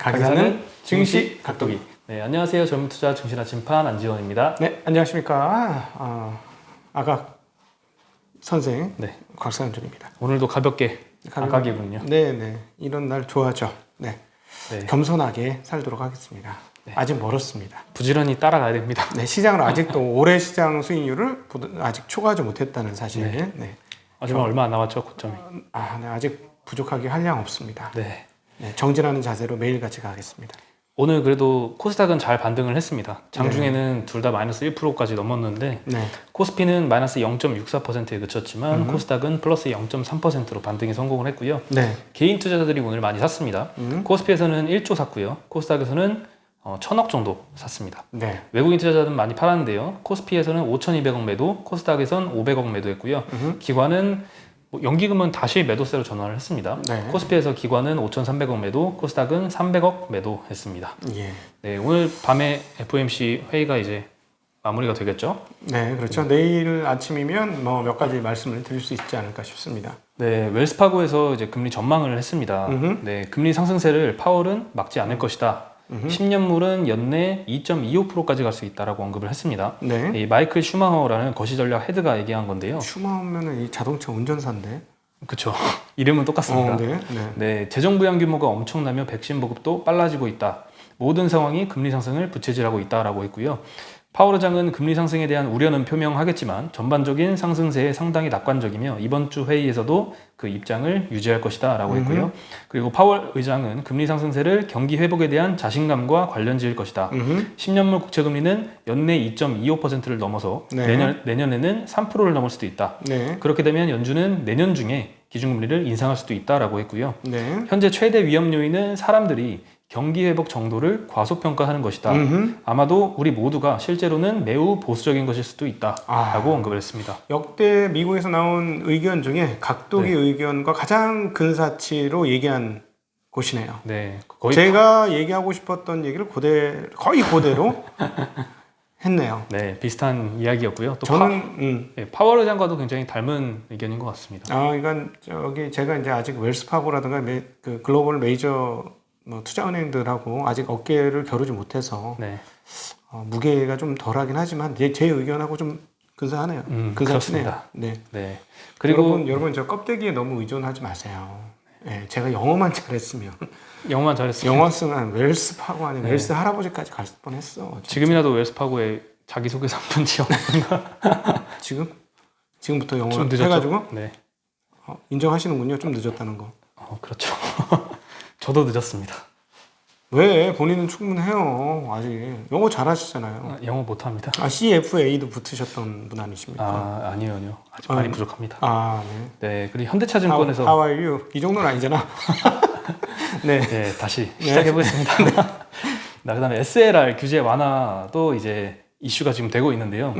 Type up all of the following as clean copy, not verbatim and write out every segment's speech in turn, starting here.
가계사는 증시 각도기. 네, 안녕하세요. 젊은 투자 증시나 심판 안지원입니다. 네, 안녕하십니까. 아각 선생 네, 곽상준입니다. 오늘도 가볍게 아각이군요. 네. 이런 날 좋아하죠. 네. 네, 겸손하게 살도록 하겠습니다. 네. 아직 멀었습니다. 부지런히 따라가야 됩니다. 네, 시장을 아직도 올해 시장 수익률을 아직 초과하지 못했다는 사실. 네. 하지만 얼마 안 남았죠, 고점이. 네, 아직 부족하게 한량 없습니다. 네, 네, 정진하는 자세로 매일같이 가겠습니다. 오늘 그래도 코스닥은 잘 반등을 했습니다. 장중에는 둘 다 마이너스 1%까지 넘었는데 네. 코스피는 마이너스 0.64%에 그쳤지만 코스닥은 플러스 0.3%로 반등에 성공을 했고요. 네. 개인 투자자들이 오늘 많이 샀습니다. 코스피에서는 1조 샀고요. 코스닥에서는 1,000억 정도 샀습니다. 네. 외국인 투자자들은 많이 팔았는데요. 코스피에서는 5,200억 매도, 코스닥에서는 500억 매도했고요. 기관은 연기금은 다시 매도세로 전환을 했습니다. 네. 코스피에서 기관은 5,300억 매도, 코스닥은 300억 매도했습니다. 예. 네, 오늘 밤에 FOMC 회의가 이제 마무리가 되겠죠? 네, 그렇죠. 내일 아침이면 뭐 몇 가지 말씀을 드릴 수 있지 않을까 싶습니다. 네, 웰스파고에서 이제 금리 전망을 했습니다. 네, 금리 상승세를 파월은 막지 않을 것이다. 10년물은 연내 2.25%까지 갈 수 있다라고 언급을 했습니다. 네. 이 마이클 슈마허라는 거시전략 헤드가 얘기한 건데요. 슈마우면은 이 자동차 운전사인데. 그렇죠. 이름은 똑같습니다. 네. 네, 재정 부양 규모가 엄청나며 백신 보급도 빨라지고 있다. 모든 상황이 금리 상승을 부채질하고 있다라고 했고요. 파월 의장은 금리 상승에 대한 우려는 표명하겠지만 전반적인 상승세에 상당히 낙관적이며 이번 주 회의에서도 그 입장을 유지할 것이다 라고 했고요. 그리고 파월 의장은 금리 상승세를 경기 회복에 대한 자신감과 관련 지을 것이다. 10년물 국채금리는 연내 2.25%를 넘어서 네. 내년에는 3%를 넘을 수도 있다. 네. 그렇게 되면 연준은 내년 중에 기준금리를 인상할 수도 있다라고 했고요. 네. 현재 최대 위험 요인은 사람들이 경기 회복 정도를 과소평가하는 것이다. 아마도 우리 모두가 실제로는 매우 보수적인 것일 수도 있다라고 언급을 했습니다. 역대 미국에서 나온 의견 중에 각도기 의견과 가장 근사치로 얘기한 곳이네요. 네, 거의 제가 얘기하고 싶었던 얘기를 거의 그대로 했네요. 네, 비슷한 이야기였고요. 또 저는 파월 의장과도 굉장히 닮은 의견인 것 같습니다. 이건 제가 이제 아직 웰스파고라든가 그 글로벌 메이저 투자은행들하고 아직 어깨를 겨루지 못해서 네, 무게가 좀 덜하긴 하지만 제 의견하고 좀 근사하네요. 근사치네요. 그렇습니다. 네. 네. 그리고 여러분 저 껍데기에 너무 의존하지 마세요. 네, 제가 영어만 잘했으면 영어만 잘했습니다. 영어 쓰면 웰스파고 아니면 웰스 할아버지까지 갈 뻔했어. 진짜. 지금이라도 웰스파고에 자기소개서 한번 지어. 지금부터 영어 좀 늦었죠? 해가지고 네. 인정하시는군요. 좀 늦었다는 거. 그렇죠. 저도 늦었습니다. 왜? 본인은 충분해요. 아직 영어 잘하시잖아요. 영어 못합니다. CFA도 붙으셨던 분 아니십니까? 아니요. 아직 많이 부족합니다. 네. 네, 그리고 현대차증권에서 How are you? 이 정도는 아니잖아. 네. 네, 다시 시작해보겠습니다. 그다음에 SLR 규제 완화도 이제 이슈가 지금 되고 있는데요.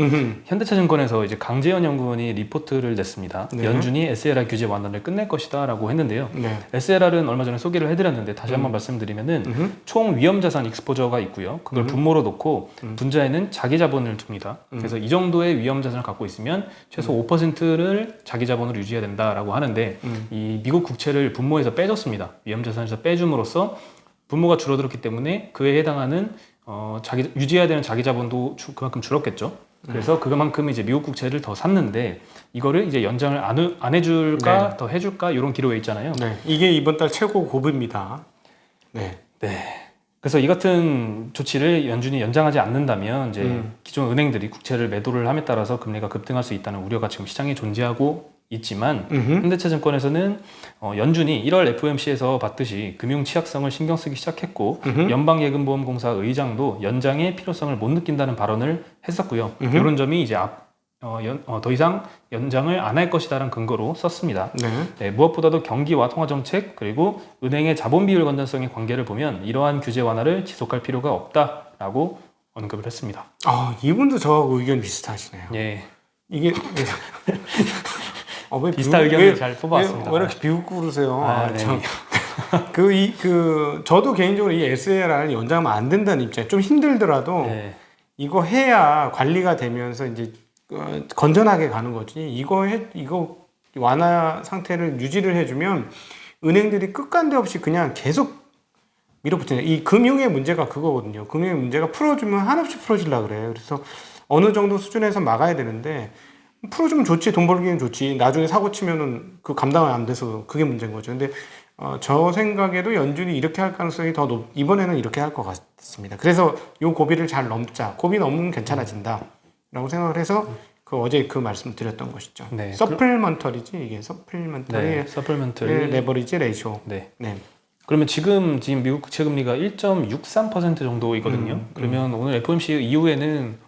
현대차증권에서 이제 강재현 연구원이 리포트를 냈습니다. 네. 연준이 SLR 규제 완화를 끝낼 것이다라고 했는데요. 네. SLR은 얼마 전에 소개를 해드렸는데 다시 한번 말씀드리면은 총 위험자산 익스포저가 있고요. 그걸 분모로 놓고 분자에는 자기 자본을 둡니다. 그래서 이 정도의 위험자산을 갖고 있으면 최소 5%를 자기 자본으로 유지해야 된다라고 하는데 이 미국 국채를 분모에서 빼줬습니다. 위험자산에서 빼줌으로써 분모가 줄어들었기 때문에 그에 해당하는 유지해야 되는 자기 자본도 그만큼 줄었겠죠. 그래서 그만큼 이제 미국 국채를 더 샀는데 이거를 이제 연장을 안 해줄까 더 해줄까 이런 기로에 있잖아요. 네. 이게 이번 달 최고 고비입니다. 네. 그래서 이 같은 조치를 연준이 연장하지 않는다면 이제 기존 은행들이 국채를 매도를 함에 따라서 금리가 급등할 수 있다는 우려가 지금 시장에 존재하고 있지만 현대차증권에서는 연준이 1월 FOMC에서 봤듯이 금융 취약성을 신경 쓰기 시작했고 연방예금보험공사 의장도 연장의 필요성을 못 느낀다는 발언을 했었고요. 이런 점이 이제 더 이상 연장을 안 할 것이다라는 근거로 썼습니다. 네, 무엇보다도 경기와 통화정책 그리고 은행의 자본 비율 건전성의 관계를 보면 이러한 규제 완화를 지속할 필요가 없다라고 언급을 했습니다. 이분도 저하고 의견 비슷하시네요. 예. 이게 왜 비슷한 의견을 잘 뽑아왔습니다. 왜 이렇게 비웃고 그러세요? 네. 참. 저도 개인적으로 이 SLR 연장하면 안 된다는 입장에 좀 힘들더라도 이거 해야 관리가 되면서 이제 건전하게 가는 거지. 이거 완화 상태를 유지를 해주면 은행들이 끝간데 없이 그냥 계속 밀어붙이는 이 금융의 문제가 그거거든요. 금융의 문제가 풀어주면 한없이 풀어지려고 그래요. 그래서 어느 정도 수준에서 막아야 되는데 풀어주면 좋지, 돈 벌기는 좋지. 나중에 사고 치면은 그 감당 안 돼서 그게 문제인 거죠. 근데 저 생각에도 연준이 이렇게 할 가능성이 더 이번에는 이렇게 할 것 같습니다. 그래서 요 고비를 잘 넘자. 고비 넘으면 괜찮아진다라고 생각을 해서 그 어제 그 말씀 드렸던 것이죠. 네. 서플먼터리지 이게 서플먼터리 네, 서플먼터리 레버리지 레이쇼. 네. 네. 그러면 지금 미국 국채 금리가 1.63% 정도이거든요. 그러면 오늘 FOMC 이후에는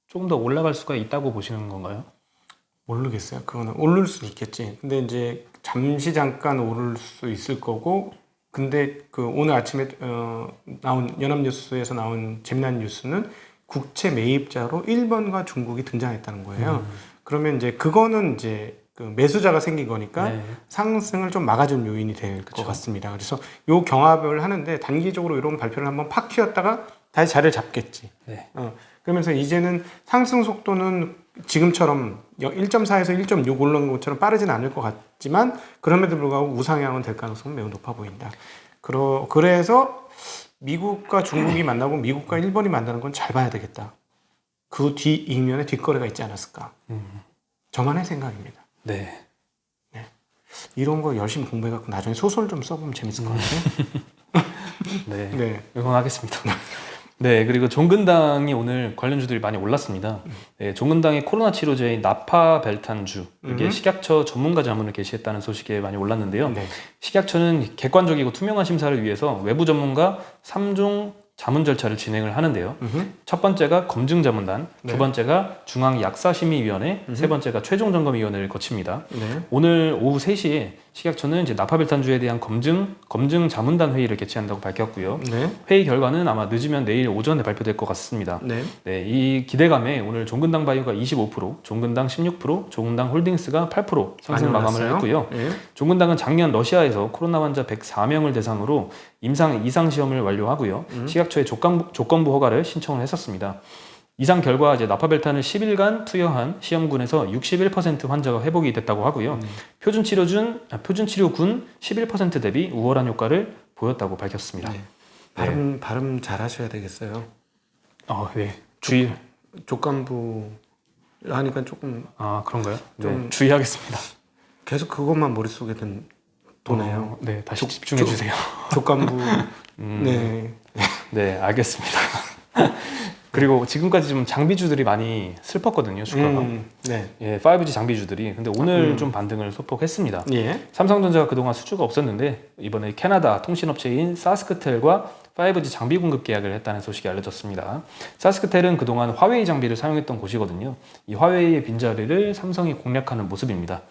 조금 더 올라갈 수가 있다고 보시는 건가요? 모르겠어요. 그거는 오를 수 있겠지. 근데 이제 잠시 잠깐 오를 수 있을 거고, 근데 그 오늘 아침에 나온 연합뉴스에서 나온 재미난 뉴스는 국채 매입자로 일본과 중국이 등장했다는 거예요. 그러면 이제 그거는 이제 그 매수자가 생긴 거니까 네. 상승을 좀 막아준 요인이 될 것 같습니다. 그래서 요 경합을 하는데 단기적으로 이런 발표를 한번 팍 튀었다가 다시 자리를 잡겠지. 네. 그러면서 이제는 상승 속도는 지금처럼 1.4에서 1.6 올라오는 것처럼 빠르진 않을 것 같지만 그럼에도 불구하고 우상향은 될 가능성은 매우 높아 보인다. 그래서 미국과 중국이 만나고 미국과 일본이 만나는 건 잘 봐야 되겠다. 그 뒤 이면에 뒷거래가 있지 않았을까. 저만의 생각입니다. 네. 이런 거 열심히 공부해갖고 나중에 소설 좀 써보면 재밌을 것 같아요. 네. 네. 응원하겠습니다. 네, 그리고 종근당이 오늘 관련주들이 많이 올랐습니다. 네, 종근당의 코로나 치료제인 나파벨탄주, 이게 식약처 전문가 자문을 게시했다는 소식에 많이 올랐는데요. 네. 식약처는 객관적이고 투명한 심사를 위해서 외부 전문가 3종 자문 절차를 진행을 하는데요. 첫 번째가 검증 자문단, 네. 두 번째가 중앙약사심의위원회, 세 번째가 최종점검위원회를 거칩니다. 네. 오늘 오후 3시에 식약처는 이제 나파벨탄주에 대한 검증 자문단 회의를 개최한다고 밝혔고요. 네. 회의 결과는 아마 늦으면 내일 오전에 발표될 것 같습니다. 네. 네, 이 기대감에 오늘 종근당 바이오가 25%, 종근당 16%, 종근당 홀딩스가 8% 상승 마감을 했고요. 네. 종근당은 작년 러시아에서 코로나 환자 104명을 대상으로 임상 이상 시험을 완료하고요. 식약처에 조건부 허가를 신청을 했었습니다. 이상 결과 이제 나파벨탄을 10일간 투여한 시험군에서 61% 환자가 회복이 됐다고 하고요. 표준 치료군 11% 대비 우월한 효과를 보였다고 밝혔습니다. 네. 발음 잘 하셔야 되겠어요. 네. 주의. 족간부 하니까 조금 그런가요? 좀 네. 주의하겠습니다. 계속 그것만 머릿속에 도네요. 네, 다시 집중해 주세요. 족간부. 네. 네, 알겠습니다. 그리고 지금까지 좀 장비주들이 많이 슬펐거든요, 주가가. 네. 예, 5G 장비주들이. 근데 오늘 좀 반등을 소폭했습니다. 예. 삼성전자가 그동안 수주가 없었는데 이번에 캐나다 통신업체인 사스크텔과 5G 장비 공급 계약을 했다는 소식이 알려졌습니다. 사스크텔은 그동안 화웨이 장비를 사용했던 곳이거든요. 이 화웨이의 빈자리를 삼성이 공략하는 모습입니다.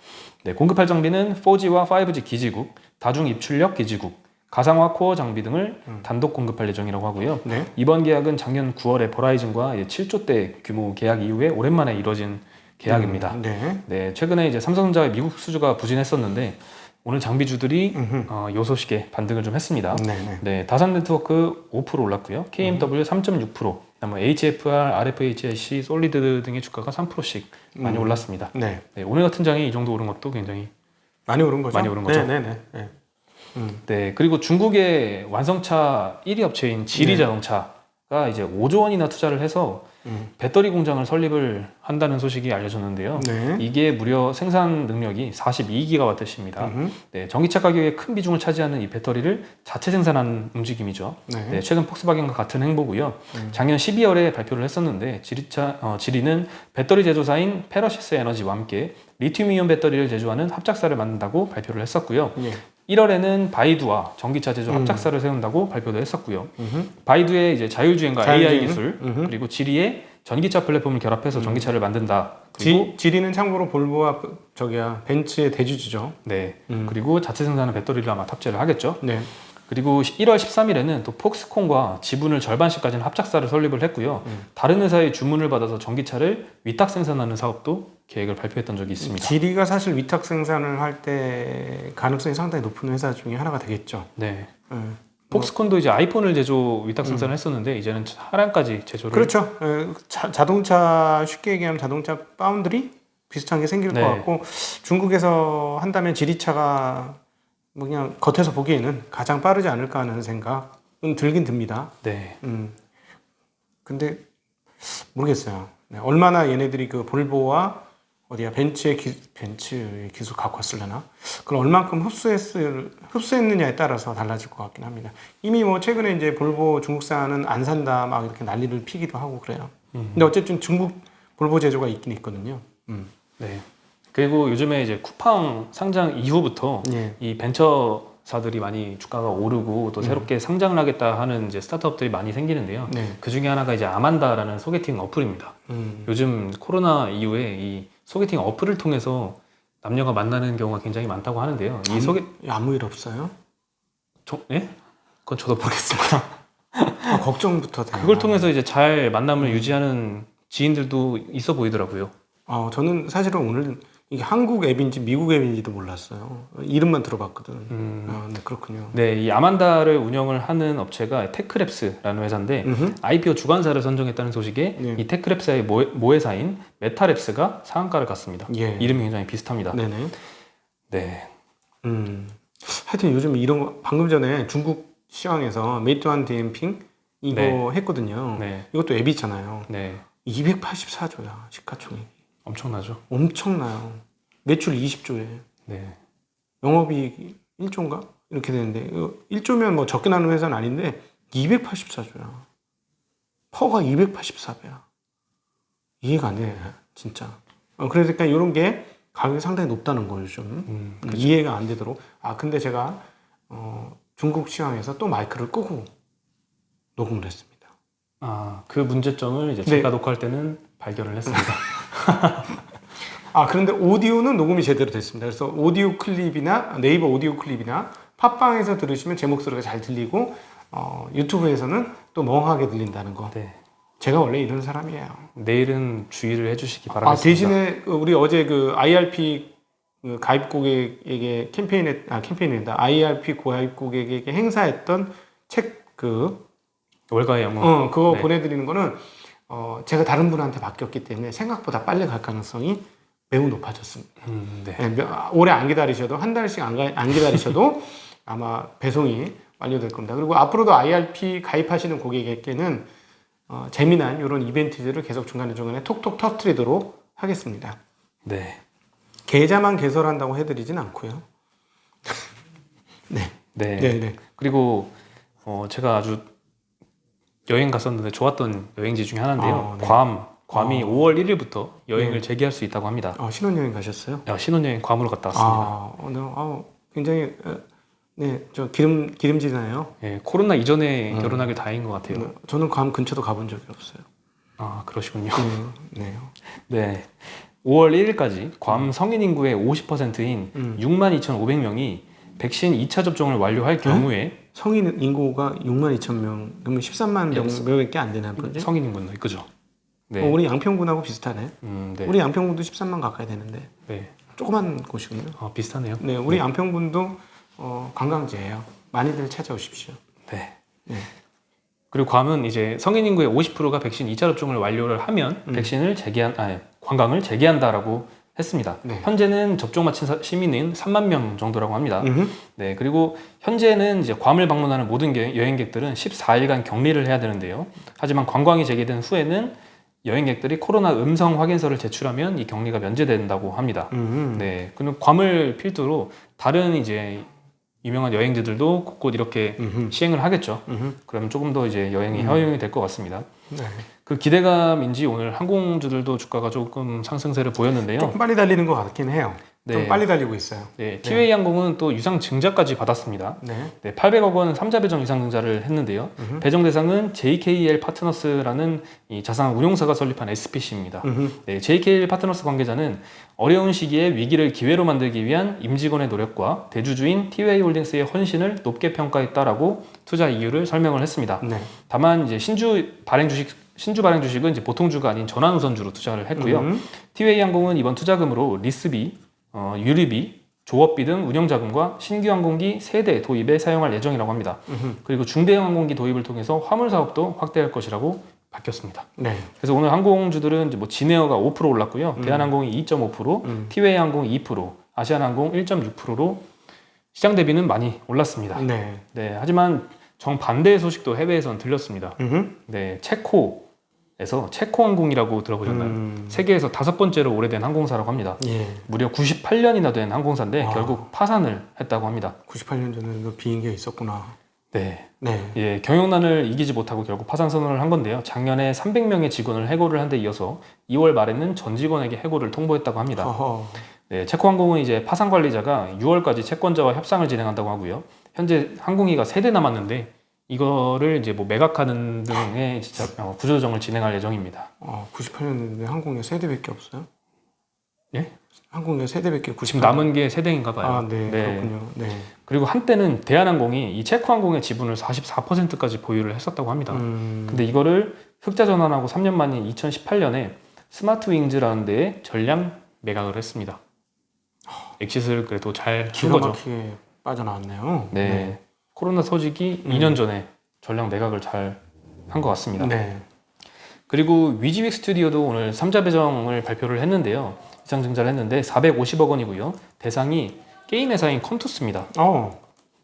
네, 공급할 장비는 4G와 5G 기지국, 다중 입출력 기지국, 가상화 코어 장비 등을 단독 공급할 예정이라고 하고요. 네. 이번 계약은 작년 9월에 버라이즌과 7조대 규모 계약 이후에 오랜만에 이뤄진 계약입니다. 네. 네, 최근에 이제 삼성전자의 미국 수주가 부진했었는데 오늘 장비주들이 요 소식에 반등을 좀 했습니다. 네. 네, 다산 네트워크 5% 올랐고요. KMW 3.6%, HFR, RFHIC, 솔리드 등의 주가가 3%씩 많이 올랐습니다. 네. 네, 오늘 같은 장에 이 정도 오른 것도 굉장히 많이 오른 거죠. 많이 오른 거죠. 네. 네, 그리고 중국의 완성차 1위 업체인 지리 자동차가 이제 5조 원이나 투자를 해서 배터리 공장을 설립을 한다는 소식이 알려졌는데요. 네. 이게 무려 생산 능력이 42기가와트입니다. 네, 전기차 가격의 큰 비중을 차지하는 이 배터리를 자체 생산하는 움직임이죠. 네. 네, 최근 폭스바겐과 같은 행보고요. 작년 12월에 발표를 했었는데 지리는 배터리 제조사인 페러시스 에너지와 함께 리튬이온 배터리를 제조하는 합작사를 만든다고 발표를 했었고요. 예. 1월에는 바이두와 전기차 제조 합작사를 세운다고 발표도 했었고요. 바이두의 이제 자율주행과 AI 기술, 그리고 지리의 전기차 플랫폼을 결합해서 전기차를 만든다. 그리고 지리는 참고로 볼보와 벤츠의 대주주죠. 네. 그리고 자체 생산한 배터리를 아마 탑재를 하겠죠. 네. 그리고 1월 13일에는 또 폭스콘과 지분을 절반씩 가진 합작사를 설립을 했고요. 다른 회사의 주문을 받아서 전기차를 위탁 생산하는 사업도 계획을 발표했던 적이 있습니다. 지리가 사실 위탁 생산을 할 때 가능성이 상당히 높은 회사 중에 하나가 되겠죠. 네. 폭스콘도 이제 아이폰을 위탁 생산을 했었는데 이제는 차량까지 제조를. 그렇죠. 자동차 쉽게 얘기하면 자동차 파운드리 비슷한 게 생길 것 같고 중국에서 한다면 지리차가 뭐 그냥 겉에서 보기에는 가장 빠르지 않을까 하는 생각은 들긴 듭니다. 네. 근데 모르겠어요. 네, 얼마나 얘네들이 그 볼보와 어디야 벤츠의 기술 갖고 왔으려나? 그걸 얼만큼 흡수했느냐에 따라서 달라질 것 같긴 합니다. 이미 뭐 최근에 이제 볼보 중국산은 안 산다 막 이렇게 난리를 피기도 하고 그래요. 근데 어쨌든 중국 볼보 제조가 있긴 있거든요. 네. 그리고 요즘에 이제 쿠팡 상장 이후부터 예. 이 벤처사들이 많이 주가가 오르고 또 새롭게 상장을 하겠다 하는 이제 스타트업들이 많이 생기는데요. 네. 그 중에 하나가 이제 아만다라는 소개팅 어플입니다. 요즘 코로나 이후에 이 소개팅 어플을 통해서 남녀가 만나는 경우가 굉장히 많다고 하는데요. 이 아무 일 없어요? 예? 그건 저도 모르겠습니다. 걱정부터 돼요. 그걸 통해서 이제 잘 만남을 유지하는 지인들도 있어 보이더라고요. 저는 사실은 오늘 이게 한국 앱인지 미국 앱인지도 몰랐어요. 이름만 들어봤거든. 네, 그렇군요. 네, 이 아만다를 운영을 하는 업체가 테크랩스라는 회사인데 IPO 주관사를 선정했다는 소식에 네. 이 테크랩스의 모회사인 메타랩스가 상한가를 갔습니다. 예. 이름이 굉장히 비슷합니다. 네네. 네, 하여튼 요즘 이런 거 방금 전에 중국 시황에서 메이투안 디엠핑 이거 네. 했거든요. 네. 이것도 앱이잖아요. 네, 284조야 시가총액. 엄청나죠. 엄청나요. 매출 20조에 네, 영업이익 1조인가 이렇게 되는데 1조면 뭐 적게 나는 회사는 아닌데 284조야. 퍼가 284배야. 이해가 안 돼, 진짜. 그러니까 이런 게 가격이 상당히 높다는 거예요, 좀. 이해가 안 되도록. 근데 제가 중국 시황에서 또 마이크를 끄고 녹음을 했습니다. 그 문제점을 이제 제가 녹화할 때는 발견을 했습니다. 그런데 오디오는 녹음이 제대로 됐습니다. 그래서 오디오 클립이나 네이버 오디오 클립이나 팟빵에서 들으시면 제 목소리가 잘 들리고 유튜브에서는 또 멍하게 들린다는 거. 네, 제가 원래 이런 사람이에요. 내일은 주의를 해주시기 바라겠습니다. 대신에 우리 어제 그 IRP 가입 고객에게 캠페인이다. IRP 가입 고객에게 행사했던 책 월가의 영웅. 그거 네. 보내드리는 거는 제가 다른 분한테 바뀌었기 때문에 생각보다 빨리 갈 가능성이 매우 높아졌습니다. 네. 오래 안 기다리셔도 한 달씩 안 기다리셔도 아마 배송이 완료될 겁니다. 그리고 앞으로도 IRP 가입하시는 고객에게는 재미난 이런 이벤트들을 계속 중간에 톡톡 터뜨리도록 하겠습니다. 네. 계좌만 개설한다고 해드리진 않고요. 네. 네. 그리고 제가 아주 여행 갔었는데 좋았던 여행지 중에 하나인데요. 네. 괌이 5월 1일부터 여행을 재개할 수 있다고 합니다. 신혼여행 가셨어요? 신혼여행 괌으로 갔다 왔습니다. 굉장히 저 기름지나요? 네, 코로나 이전에 결혼하길 다행인 것 같아요. 저는 괌 근처도 가본 적이 없어요. 그러시군요. 네. 네. 5월 1일까지 괌 성인 인구의 50%인 62,500명이 백신 2차 접종을 완료할 경우에 성인 인구가 62,000명, 그러면 13만 명밖에 안 되나 보죠? 성인 인구는 그죠? 네. 우리 양평군하고 비슷하네. 네. 우리 양평군도 13만 가까이 되는데 네. 조그만 곳이군요. 비슷하네요. 네, 우리 양평군도 관광지예요. 많이들 찾아오십시오. 네. 네. 그리고 괌은 이제 성인 인구의 50%가 백신 2차 접종을 완료를 하면 백신을 관광을 재개한다라고 했습니다. 네. 현재는 접종 마친 시민은 3만 명 정도라고 합니다. 네, 그리고 현재는 이제 괌을 방문하는 모든 여행객들은 14일간 격리를 해야 되는데요. 하지만 관광이 재개된 후에는 여행객들이 코로나 음성 확인서를 제출하면 이 격리가 면제된다고 합니다. 네, 그리고 괌을 필두로 다른 이제 유명한 여행지들도 곳곳 이렇게 시행을 하겠죠. 그러면 조금 더 이제 여행이 허용이 될 것 같습니다. 네. 그 기대감인지 오늘 항공주들도 주가가 조금 상승세를 보였는데요. 조금 빨리 달리는 것 같긴 해요. 좀 네. 빨리 달리고 있어요. 네, 티웨이 항공은 또 유상 증자까지 받았습니다. 네. 800억 원 3자 배정 유상 증자를 했는데요. 배정 대상은 JKL 파트너스라는 이 자산 운용사가 설립한 SPC입니다. 네, JKL 파트너스 관계자는 어려운 시기에 위기를 기회로 만들기 위한 임직원의 노력과 대주주인 티웨이 홀딩스의 헌신을 높게 평가했다라고 투자 이유를 설명을 했습니다. 네. 다만 이제 신주 발행 주식은 이제 보통주가 아닌 전환우선주로 투자를 했고요. 티웨이 항공은 이번 투자금으로 리스비, 유류비, 조업비 등 운영자금과 신규 항공기 세대 도입에 사용할 예정이라고 합니다. 그리고 중대형 항공기 도입을 통해서 화물 사업도 확대할 것이라고 밝혔습니다. 네. 그래서 오늘 항공주들은 이제 진에어가 5% 올랐고요. 대한항공이 2.5%, 티웨이 항공이 2%, 아시아나항공 1.6%로 시장 대비는 많이 올랐습니다. 네. 네, 하지만 정반대의 소식도 해외에선 들렸습니다. 네, 체코에서 체코항공이라고 들어보셨나요? 세계에서 5번째로 오래된 항공사라고 합니다. 예. 무려 98년이나 된 항공사인데 결국 파산을 했다고 합니다. 98년 전에 비행기가 있었구나. 네. 네. 예, 경영난을 이기지 못하고 결국 파산 선언을 한 건데요. 작년에 300명의 직원을 해고를 한 데 이어서 2월 말에는 전 직원에게 해고를 통보했다고 합니다. 어허. 네, 체코항공은 이제 파산 관리자가 6월까지 채권자와 협상을 진행한다고 하고요. 현재 항공기가 3대 남았는데 이거를 이제 뭐 매각하는 등의 구조조정을 진행할 예정입니다. 98년에 항공기가 3대밖에 없어요? 예? 항공기가 3대밖에 지금 남은 게 3대인가 봐요. 네, 그렇군요. 네. 그리고 한때는 대한항공이 이 체코항공의 지분을 44%까지 보유를 했었다고 합니다. 근데 이거를 흑자 전환하고 3년 만인 2018년에 스마트윙즈라는 데에 전량 매각을 했습니다. 엑시트를 그래도 잘 한 거죠. 기가 막히게 빠져나왔네요. 네. 코로나 터지기 2년 전에 전량 매각을 잘 한 것 같습니다. 네. 그리고 위지윅 스튜디오도 오늘 3자 배정을 발표를 했는데요. 이상 증자를 했는데 450억 원이고요. 대상이 게임 회사인 컴투스입니다.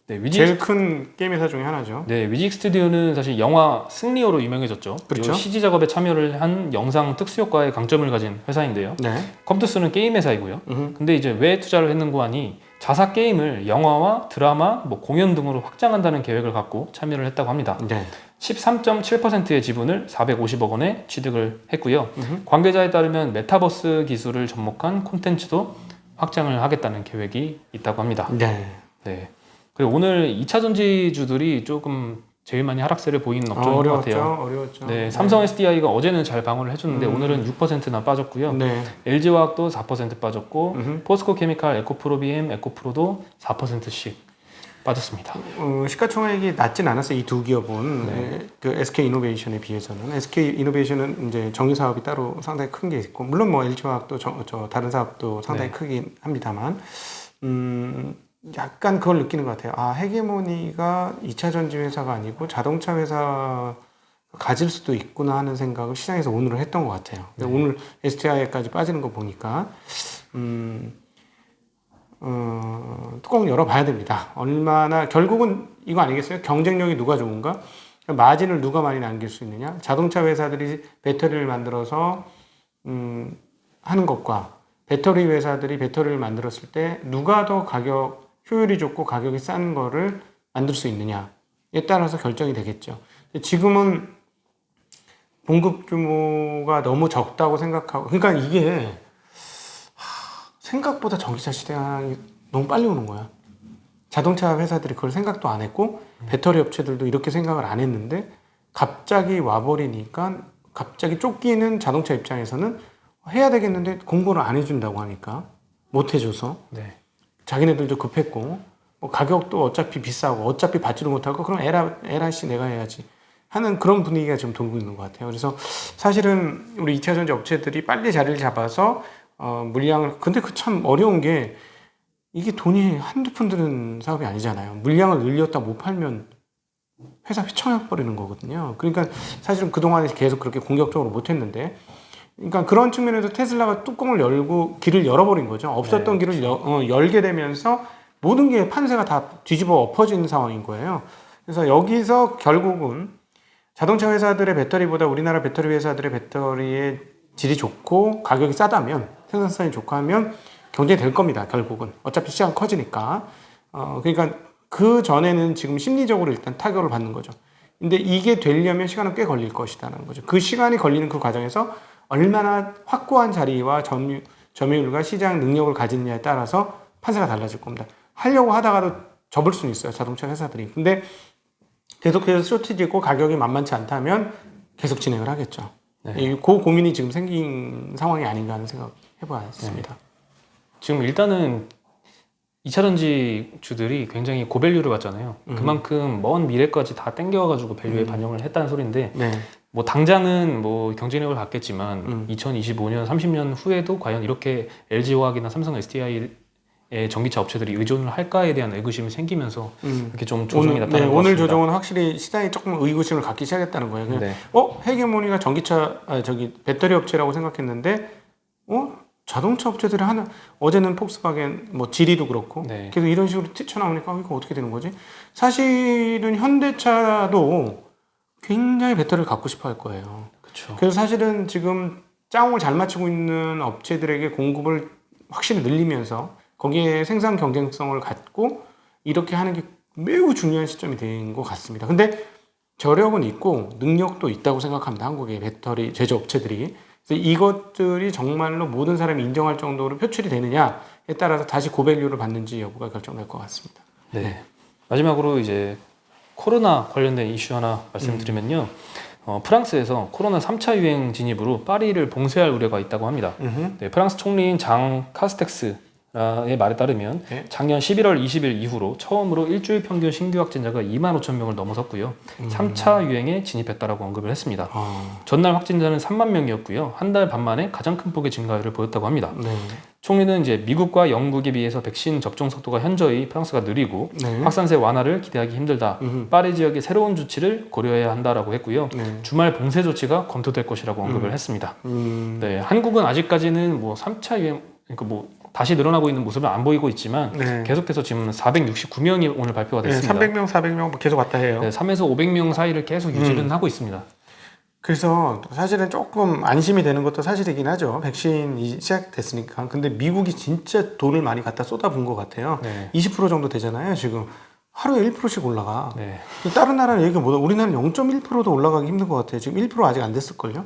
네, 제일 큰 게임 회사 중에 하나죠. 네, 위지윅 스튜디오는 사실 영화 승리호로 유명해졌죠. 그렇죠. CG 작업에 참여를 한 영상 특수효과에 강점을 가진 회사인데요. 네. 컴투스는 게임 회사이고요. 근데 이제 왜 투자를 했는고 하니 자사 게임을 영화와 드라마, 뭐 공연 등으로 확장한다는 계획을 갖고 참여를 했다고 합니다. 네. 13.7%의 지분을 450억 원에 취득을 했고요. 관계자에 따르면 메타버스 기술을 접목한 콘텐츠도 확장을 하겠다는 계획이 있다고 합니다. 네. 네. 그리고 오늘 2차 전지주들이 조금 제일 많이 하락세를 보이는 업종인 것 같아요. 어려웠죠. 네, 삼성 SDI가 어제는 잘 방어를 해줬는데 오늘은 6%나 빠졌고요. 네. LG화학도 4% 빠졌고 포스코 케미칼, 에코프로비엠, 에코프로도 4%씩 빠졌습니다. 시가총액이 낮진 않았어요. 이 두 기업은 그 SK 이노베이션에 비해서는 SK 이노베이션은 이제 정유 사업이 따로 상당히 큰 게 있고 물론 뭐 LG화학도 다른 사업도 상당히 크긴 합니다만 약간 그걸 느끼는 것 같아요. 헤게모니가 2차 전지 회사가 아니고 자동차 회사 가질 수도 있구나 하는 생각을 시장에서 오늘은 했던 것 같아요. 오늘 STI까지 빠지는 거 보니까 뚜껑을 열어봐야 됩니다. 얼마나 결국은 이거 아니겠어요? 경쟁력이 누가 좋은가? 마진을 누가 많이 남길 수 있느냐? 자동차 회사들이 배터리를 만들어서 하는 것과 배터리 회사들이 배터리를 만들었을 때 누가 더 효율이 좋고 가격이 싼 거를 만들 수 있느냐에 따라서 결정이 되겠죠. 지금은 공급 규모가 너무 적다고 생각하고, 그러니까 이게 생각보다 전기차 시장이 너무 빨리 오는 거야. 자동차 회사들이 그걸 생각도 안 했고 배터리 업체들도 이렇게 생각을 안 했는데 갑자기 와버리니까 갑자기 쫓기는 자동차 입장에서는 해야 되겠는데 공고를 안 해준다고 하니까 못 해줘서 자기네들도 급했고 가격도 어차피 비싸고 어차피 받지도 못하고 그럼 에라 씨 내가 해야지 하는 그런 분위기가 지금 돌고 있는 것 같아요. 그래서 사실은 우리 2차 전지 업체들이 빨리 자리를 잡아서 물량을 근데 그 참 어려운 게 이게 돈이 한두 푼 드는 사업이 아니잖아요. 물량을 늘렸다 못 팔면 회사 휘청해버리는 거거든요. 그러니까 사실은 그동안에 계속 그렇게 공격적으로 못 했는데 그러니까 그런 측면에서 테슬라가 뚜껑을 열고 길을 열어버린 거죠. 없었던 길을 열게 되면서 모든 게 판세가 다 뒤집어 엎어진 상황인 거예요. 그래서 여기서 결국은 자동차 회사들의 배터리보다 우리나라 배터리 회사들의 배터리의 질이 좋고 가격이 싸다면 생산성이 좋고 하면 경쟁이 될 겁니다. 결국은 어차피 시장 커지니까 그러니까 그 전에는 지금 심리적으로 일단 타격을 받는 거죠. 근데 이게 되려면 시간은 꽤 걸릴 것이다라는 거죠. 그 시간이 걸리는 그 과정에서 얼마나 확고한 자리와 점유율과 시장 능력을 가지느냐에 따라서 판세가 달라질 겁니다. 하려고 하다가도 접을 수는 있어요. 자동차 회사들이. 근데 계속해서 쇼티지고 가격이 만만치 않다면 계속 진행을 하겠죠. 그 고민이 지금 생긴 상황이 아닌가 하는 생각 해봤습니다. 지금 일단은 2차 전지 주들이 굉장히 고밸류를 받잖아요. 그만큼 먼 미래까지 다 땡겨가지고 밸류에 반영을 했다는 소리인데 뭐 당장은 뭐 경쟁력을 갖겠지만 2025년, 30년 후에도 과연 이렇게 LG화학이나 삼성 SDI의 전기차 업체들이 의존을 할까에 대한 의구심이 생기면서 이렇게 좀 조정이 나타난 것 같습니다. 오늘 조정은 확실히 시장이 조금 의구심을 갖기 시작했다는 거예요. 헤게모니가 전기차 배터리 업체라고 생각했는데 자동차 업체들이 하나 어제는 폭스바겐 뭐 지리도 그렇고 네. 계속 이런 식으로 튀쳐나오니까 이거 어떻게 되는 거지? 사실은 현대차도 굉장히 배터리를 갖고 싶어 할 거예요. 그렇죠. 그래서 사실은 지금 짜ong을 잘 맞추고 있는 업체들에게 공급을 확실히 늘리면서 거기에 생산 경쟁성을 갖고 이렇게 하는 게 매우 중요한 시점이 된 것 같습니다. 근데 저력은 있고 능력도 있다고 생각합니다. 한국의 배터리 제조업체들이. 그래서 이것들이 정말로 모든 사람이 인정할 정도로 표출이 되느냐에 따라서 다시 고밸류를 받는지 여부가 결정될 것 같습니다. 네. 마지막으로 이제 코로나 관련된 이슈 하나 말씀드리면요. 프랑스에서 코로나 3차 유행 진입으로 파리를 봉쇄할 우려가 있다고 합니다. 네, 프랑스 총리인 장 카스텍스의 말에 따르면 네. 작년 11월 20일 이후로 처음으로 일주일 평균 신규 확진자가 2만 5천 명을 넘어섰고요. 3차 유행에 진입했다라고 언급을 했습니다. 전날 확진자는 3만 명이었고요. 한 달 반 만에 가장 큰 폭의 증가율을 보였다고 합니다. 네. 총리는 이제 미국과 영국에 비해서 백신 접종 속도가 현저히 프랑스가 느리고 네. 확산세 완화를 기대하기 힘들다. 파리 지역의 새로운 조치를 고려해야 한다라고 했고요. 네. 주말 봉쇄 조치가 검토될 것이라고 언급을 했습니다. 네, 한국은 아직까지는 뭐 3차 유행, 그러니까 뭐 다시 늘어나고 있는 모습은 안 보이고 있지만 네. 계속해서 지금 469명이 오늘 발표가 됐습니다. 300명, 400명 계속 왔다 해요. 네, 3에서 500명 사이를 계속 유지는 하고 있습니다. 그래서 사실은 조금 안심이 되는 것도 사실이긴 하죠. 백신이 시작됐으니까. 근데 미국이 진짜 돈을 많이 갖다 쏟아부은 것 같아요. 네. 20% 정도 되잖아요. 지금 하루에 1%씩 올라가. 네. 다른 나라는 얘기 못. 우리나라는 0.1%도 올라가기 힘든 것 같아요. 지금 1% 아직 안 됐을걸요.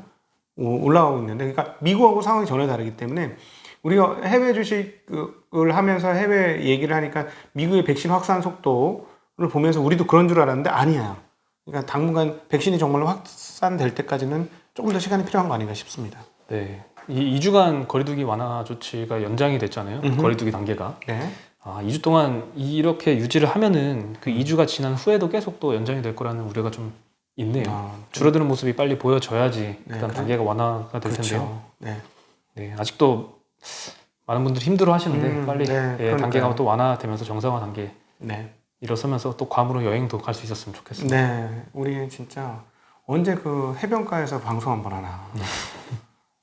올라가고 있는데, 그러니까 미국하고 상황이 전혀 다르기 때문에 우리가 해외 주식을 하면서 해외 얘기를 하니까 미국의 백신 확산 속도를 보면서 우리도 그런 줄 알았는데 아니야. 그러니까 당분간 백신이 정말로 확산될 때까지는 조금 더 시간이 필요한 거 아닌가 싶습니다. 네. 이 2주간 거리두기 완화 조치가 연장이 됐잖아요. 거리두기 단계가. 네. 2주 동안 이렇게 유지를 하면은 그 2주가 지난 후에도 계속 또 연장이 될 거라는 우려가 좀 있네요. 줄어드는 모습이 빨리 보여져야지 일단 단계가 완화가 될 텐데요. 네. 네, 아직도 많은 분들이 힘들어 하시는데 빨리 네, 단계가 또 완화되면서 정상화 단계 네. 일어서면서 또 괌으로 여행도 갈 수 있었으면 좋겠습니다. 네. 우리 진짜 언제 그 해변가에서 방송 한번 하나.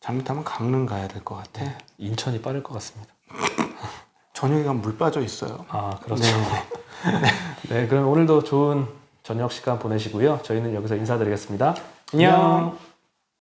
잘못하면 강릉 가야 될 것 같아. 인천이 빠를 것 같습니다. 저녁에 가면 물 빠져 있어요. 그렇죠. 네, 그럼 오늘도 좋은 저녁 시간 보내시고요. 저희는 여기서 인사드리겠습니다. 안녕.